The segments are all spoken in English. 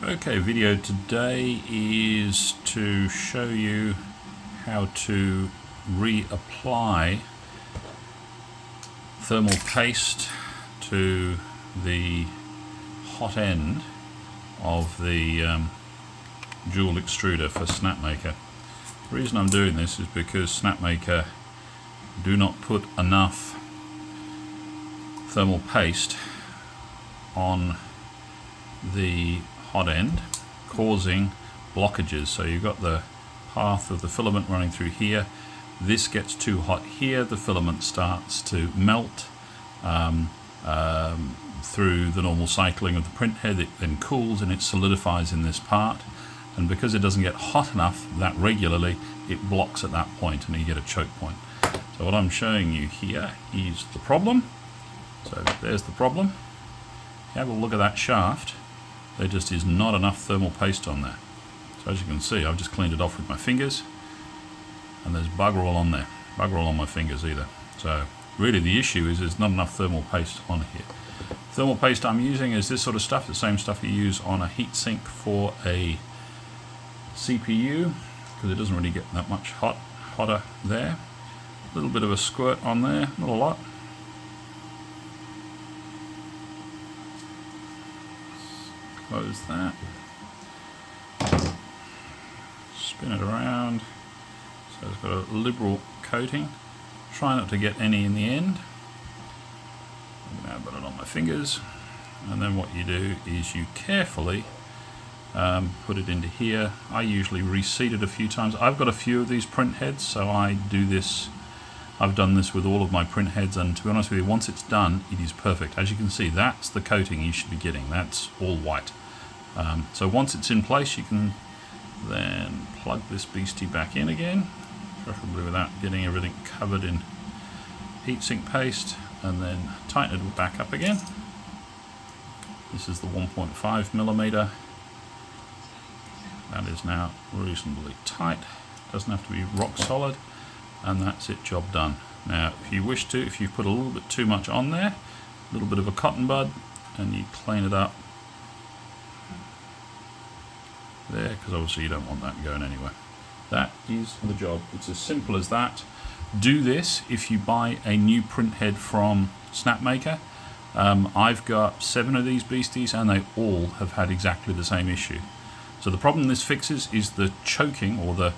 Okay, video today is to show you how to reapply thermal paste to the hot end of the dual extruder for Snapmaker. The reason I'm doing this is because Snapmaker do not put enough thermal paste on the hot end, causing blockages. So you've got the path of the filament running through here. This gets too hot here, the filament starts to melt through the normal cycling of the print head. It then cools and it solidifies in this part, and because it doesn't get hot enough that regularly, it blocks at that point and you get a choke point. So what I'm showing you here is the problem. So there's the problem. Have a look at that shaft. There just is not enough thermal paste on there. So as you can see, I've just cleaned it off with my fingers, and there's bugger all on there. Bugger all on my fingers either. So really the issue is there's not enough thermal paste on here. Thermal paste I'm using is this sort of stuff, the same stuff you use on a heatsink for a CPU, because it doesn't really get that much hotter there. A little bit of a squirt on there, not a lot. Close that, spin it around, so it's got a liberal coating. Try not to get any in the end. Now I've got it on my fingers, and then what you do is you carefully put it into here. I usually reseat it a few times. I've got a few of these print heads, so I do this. I've done this with all of my print heads, and to be honest with you, once it's done, it is perfect. As you can see, that's the coating you should be getting. That's all white. So once it's in place, you can then plug this beastie back in again, preferably without getting everything covered in heatsink paste, and then tighten it back up again. This is the 1.5mm. That is now reasonably tight. Doesn't have to be rock solid. And that's it, job done. Now if you wish to, if you put a little bit too much on there, a little bit of a cotton bud, and you clean it up there, because obviously you don't want that going anywhere. That is the job. It's as simple as that. Do this if you buy a new print head from Snapmaker. I've got 7 of these beasties and they all have had exactly the same issue. So the problem this fixes is the choking, or the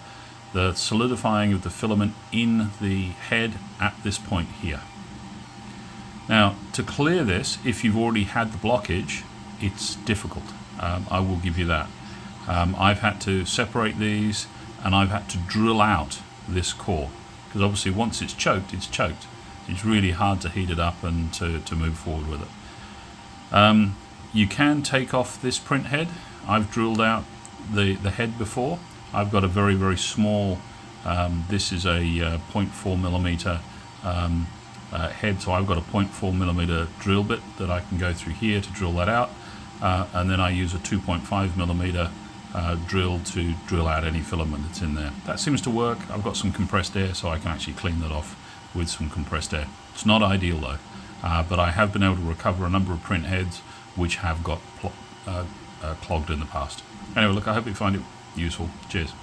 solidifying of the filament in the head at this point here. Now to clear this, if you've already had the blockage, it's difficult. I will give you that. I've had to separate these, and I've had to drill out this core, because obviously once it's choked, it's choked. It's really hard to heat it up and to move forward with it. You can take off this print head. I've drilled out the head before. I've got a very, very small, this is a 0.4mm head, so I've got a 0.4mm drill bit that I can go through here to drill that out, and then I use a 2.5mm drill to drill out any filament that's in there. That seems to work. I've got some compressed air, so I can actually clean that off with some compressed air. It's not ideal though, but I have been able to recover a number of print heads which have got clogged in the past. Anyway, look, I hope you find it useful. Cheers.